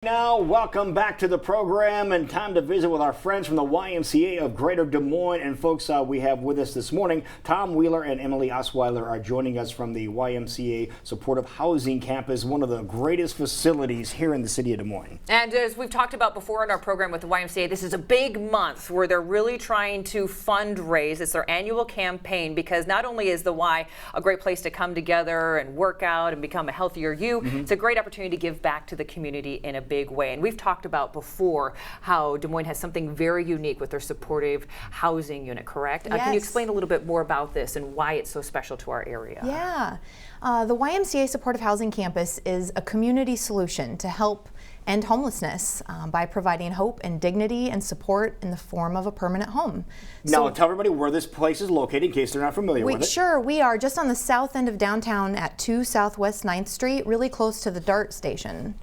Now, welcome back to the program and time to visit with our friends from the YMCA of Greater Des Moines. And folks, we have with us this morning, Tom Wheeler and Emily Osweiler are joining us from the YMCA Supportive Housing Campus, one of the greatest facilities here in the city of Des Moines. And as we've talked about before in our program with the YMCA, this is a big month where they're really trying to fundraise. It's their annual campaign because not only is the Y a great place to come together and work out and become a healthier you, it's a great opportunity to give back to the community in a big way. And we've talked about before how Des Moines has something very unique with their supportive housing unit, correct? Yes. Can you explain a little bit more about this and why it's so special to our area? Yeah. The YMCA Supportive Housing Campus is a community solution to help end homelessness by providing hope and dignity and support in the form of a permanent home. Now, tell everybody where this place is located in case they're not familiar with it. Sure, we are just on the south end of downtown at 2 Southwest 9th Street, really close to the DART station.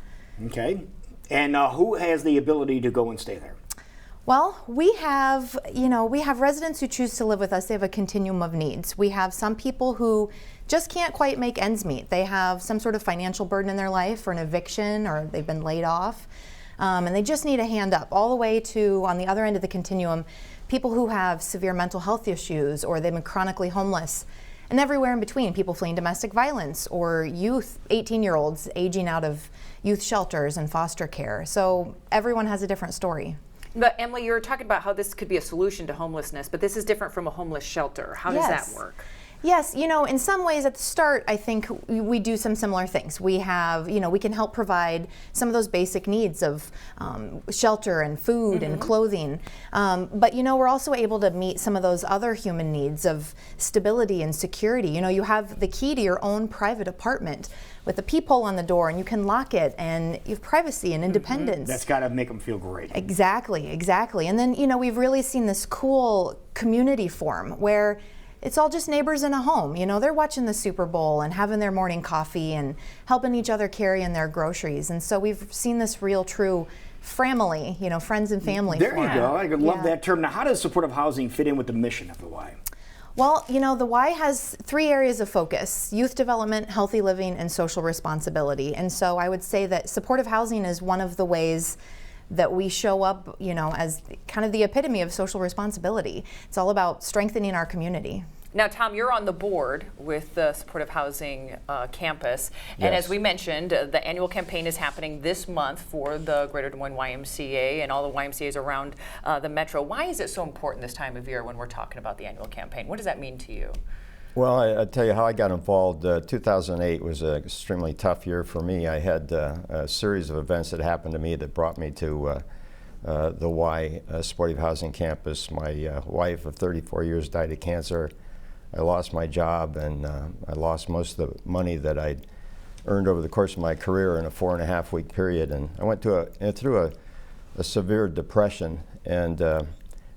Okay. And who has the ability to go and stay there? Well, we have residents who choose to live with us. They have a continuum of needs. We have some people who just can't quite make ends meet. They have some sort of financial burden in their life, or an eviction, or they've been laid off, and they just need a hand up, all the way to, on the other end of the continuum, people who have severe mental health issues, or they've been chronically homeless, and everywhere in between, people fleeing domestic violence, or youth, 18-year-olds aging out of youth shelters and foster care. So everyone has a different story. But Emily, you were talking about how this could be a solution to homelessness, but this is different from a homeless shelter. How does that work? Yes, in some ways at the start, I think we do some similar things. We have, we can help provide some of those basic needs of shelter and food and clothing. But, we're also able to meet some of those other human needs of stability and security. You have the key to your own private apartment with a peephole on the door, and you can lock it, and you have privacy and independence. That's got to make them feel great. Exactly. And then, we've really seen this cool community form where it's all just neighbors in a home. They're watching the Super Bowl and having their morning coffee and helping each other carry in their groceries. And so we've seen this real, true family, friends and family. There you go. I love that term. Now, how does supportive housing fit in with the mission of the Y? Well, the Y has 3 areas of focus: youth development, healthy living, and social responsibility. And so I would say that supportive housing is one of the ways that we show up, as kind of the epitome of social responsibility. It's all about strengthening our community. Now, Tom, you're on the board with the Supportive Housing Campus, and as we mentioned, the annual campaign is happening this month for the Greater Des Moines YMCA and all the YMCAs around the metro. Why is it so important this time of year when we're talking about the annual campaign? What does that mean to you? Well, I'll tell you how I got involved. 2008 was an extremely tough year for me. I had a series of events that happened to me that brought me to the Y Supportive Housing Campus. My wife of 34 years died of cancer. I lost my job, and I lost most of the money that I'd earned over the course of my career in a 4.5-week period. And I went through a severe depression. And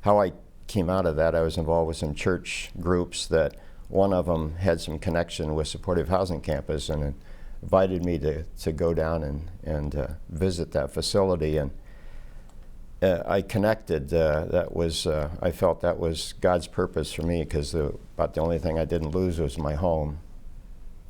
how I came out of that, I was involved with some church groups that one of them had some connection with Supportive Housing Campus and invited me to go down and visit that facility. And I connected. I felt that was God's purpose for me, because about the only thing I didn't lose was my home.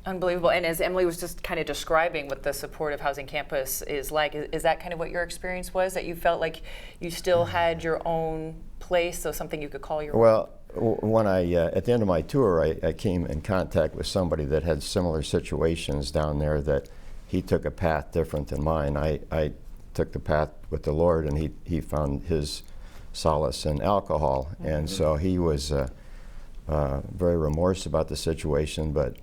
Unbelievable. And as Emily was just kind of describing what the Supportive Housing Campus is like, is that kind of what your experience was, that you felt like you still had your own place, so something you could call your own? When at the end of my tour, I came in contact with somebody that had similar situations down there, that he took a path different than mine. I took the path with the Lord, and he found his solace in alcohol. And so he was very remorse about the situation, but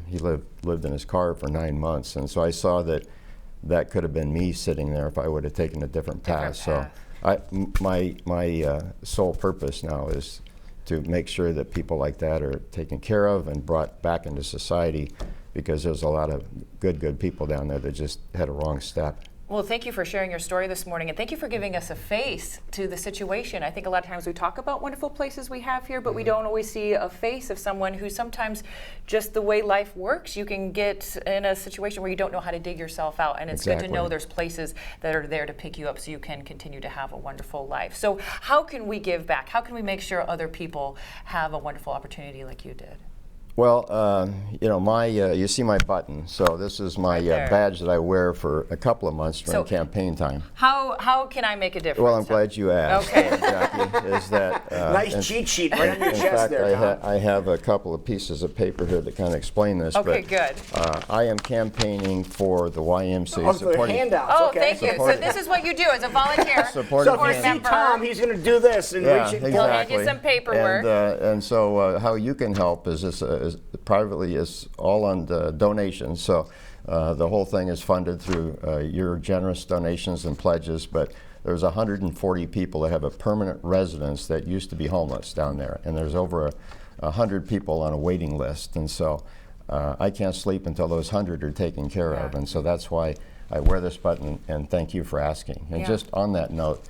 he lived in his car for 9 months. And so I saw that could have been me sitting there if I would have taken a different path. So my sole purpose now is to make sure that people like that are taken care of and brought back into society, because there's a lot of good people down there that just had a wrong step. Well, thank you for sharing your story this morning, and thank you for giving us a face to the situation. I think a lot of times we talk about wonderful places we have here, but we don't always see a face of someone who sometimes, just the way life works, you can get in a situation where you don't know how to dig yourself out, and it's good to know there's places that are there to pick you up so you can continue to have a wonderful life. So how can we give back? How can we make sure other people have a wonderful opportunity like you did? Well, you know, you see my button. So this is my there. badge that I wear for a couple of months during So- campaign time. How can I make a difference? Well, I'm glad you asked, Okay. Jackie, is that... Nice cheat sheet right on your In chest fact, there, Tom. I have a couple of pieces of paper here that kind of explain this. Okay, but, good. I am campaigning for the YMCA. Oh, for the handouts. Oh, okay. thank you. So Supporting- this is what you do as a volunteer. Supporting So if you see handouts. Tom, he's going to do this and Yeah, reach it. He'll hand you some paperwork. And so how you can help is this privately is all on the donations. So the whole thing is funded through your generous donations and pledges. But there's 140 people that have a permanent residence that used to be homeless down there, and there's over 100 people on a waiting list. And so I can't sleep until those 100 are taken care of. And so that's why I wear this button. And thank you for asking. And just on that note.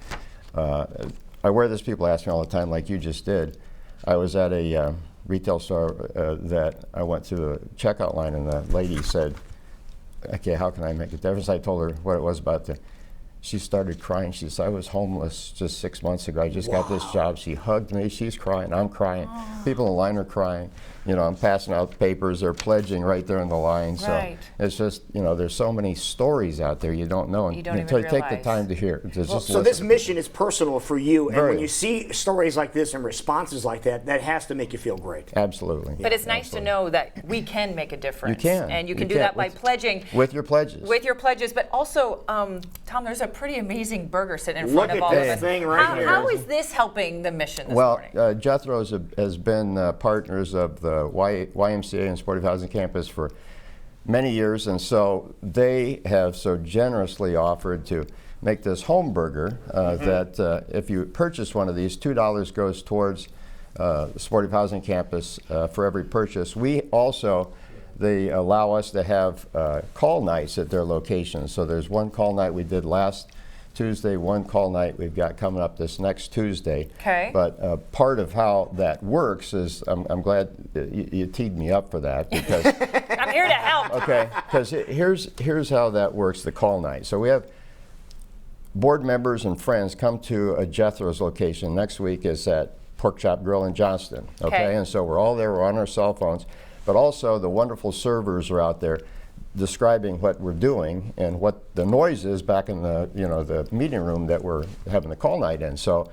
I wear this, people ask me all the time, like you just did. I was at a retail store that I went through the checkout line, and the lady said, okay, how can I make a difference? I told her what it was about. She started crying. She said, I was homeless just 6 months ago. I just got this job. She hugged me. She's crying. I'm crying. People in the line are crying. You know, I'm passing out papers. They're pledging right there in the line. So Right. it's just, you know, there's so many stories out there you don't know You don't until even you take the realize. time to hear. To just So this listen. mission is personal for you, and Very. when you see stories like this and responses like that, that has to make you feel great. Absolutely. But it's nice to know that we can make a difference. You can. And you can You do can. that by With- pledging. With your pledges. With your pledges, but also, Tom, there's a pretty amazing burger sitting in Look front of at all this of us. thing right here. How is this helping the mission this Well, morning? Jethro's has been partners of the YMCA and Sportive Housing Campus for many years, and so they have so generously offered to make this home burger that if you purchase one of these, $2 goes towards the Sportive Housing Campus for every purchase. We also, they allow us to have call nights at their locations. So there's one call night we did last Tuesday, one call night we've got coming up this next Tuesday. Okay. But part of how that works is, I'm glad you teed me up for that, because I'm here to help. okay, because here's how that works, the call night. So we have board members and friends come to a Jethro's location. Next week is at Pork Chop Grill in Johnston. Okay. And so we're all there, we're on our cell phones, but also the wonderful servers are out there describing what we're doing and what the noise is back in the, you know, the meeting room that we're having the call night in. So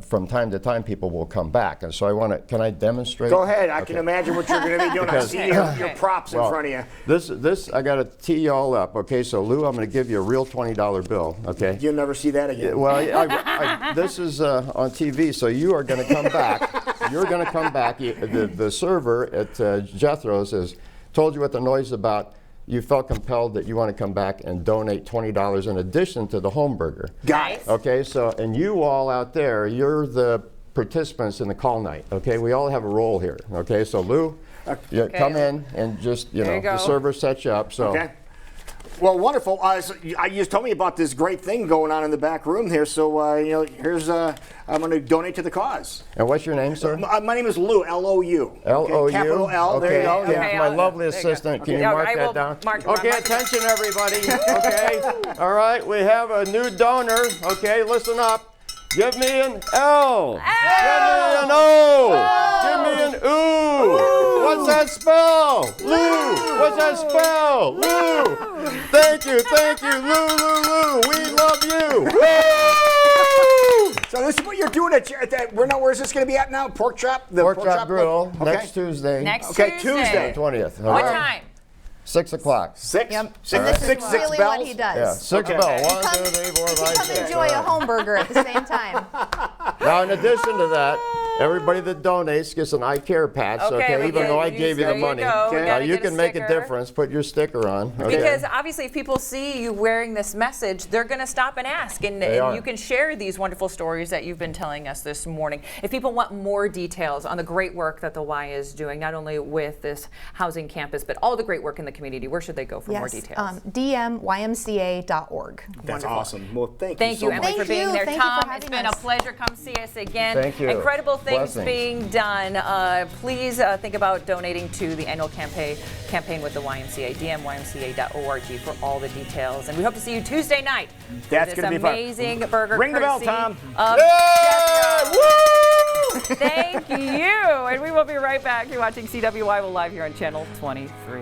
from time to time people will come back, and so I want to, can I demonstrate? Go ahead. I can imagine what you're going to be doing. I Because- see your props in front of you. This I got to tee you all up. Okay, so Lou, I'm going to give you a real $20 bill. Okay. You'll never see that again. Well, this is on TV, so you are going to come back. You're going to come back. The server at Jethro's has told you what the noise is about. You felt compelled that you want to come back and donate $20 in addition to the home burger. Got it. Okay, so, and you all out there, you're the participants in the call night. Okay, we all have a role here. Okay, so Lou, you come in and just, you There know, you go. the server sets you up. So. Okay. Well, wonderful. So you just told me about this great thing going on in the back room here. So, you know, here's, I'm going to donate to the cause. And what's your name, sir? My name is Lou, L-O-U. L-O-U? Okay, capital L, there you go. Okay, Okay, my I'll- lovely there you go. assistant, can Okay. you Yeah, mark I that will down? mark- Okay, mark- attention everybody, okay? All right, we have a new donor, okay, listen up. Give me an L. Give me an O. Give me an ooh. What's that spell? Lou. What's that spell? Lou. Thank you, Lou, Lou, Lou. We love you. Woo! So this is what you're doing at where's this going to be at now? Pork Chop? The Pork Chop Grill, Okay. next Tuesday. Next Okay, Tuesday. Tuesday. 20th. all What right? time? 6 o'clock. Six? Yep. Six, And this six, is six really bells? what he does. Yeah, 6 Okay. bells. You 1, come- 2, 3, 4, you 5, come 6. enjoy a home burger at the same time. Now, in addition to that, everybody that donates gets an eye care patch, Okay, okay? we Even get- though I gave you there the you money. go. We Okay. Now, gotta you get a can make a sticker. difference. Put your sticker on. Okay? Because obviously, if people see you wearing this message, they're going to stop and ask, and are. you can share these wonderful stories that you've been telling us this morning. If people want more details on the great work that the Y is doing, not only with this housing campus, but all the great work in the community, where should they go for more details? DMYMCA.org. That's awesome. Well, thank Thank you you, so Emily, much. for Thank being you. there. Thank you for Tom, it's having been us. a pleasure. Come see us again. Thank you. Incredible things Blessings. being done. Please think about donating to the annual campaign with the YMCA, dmymca.org for all the details. And we hope to see you Tuesday night. That's for going to this be fun. amazing burger. Ring the bell, courtesy Tom. of Yay! Jethro. Woo! Thank you. And we will be right back. You're watching CWI. We're live here on Channel 23.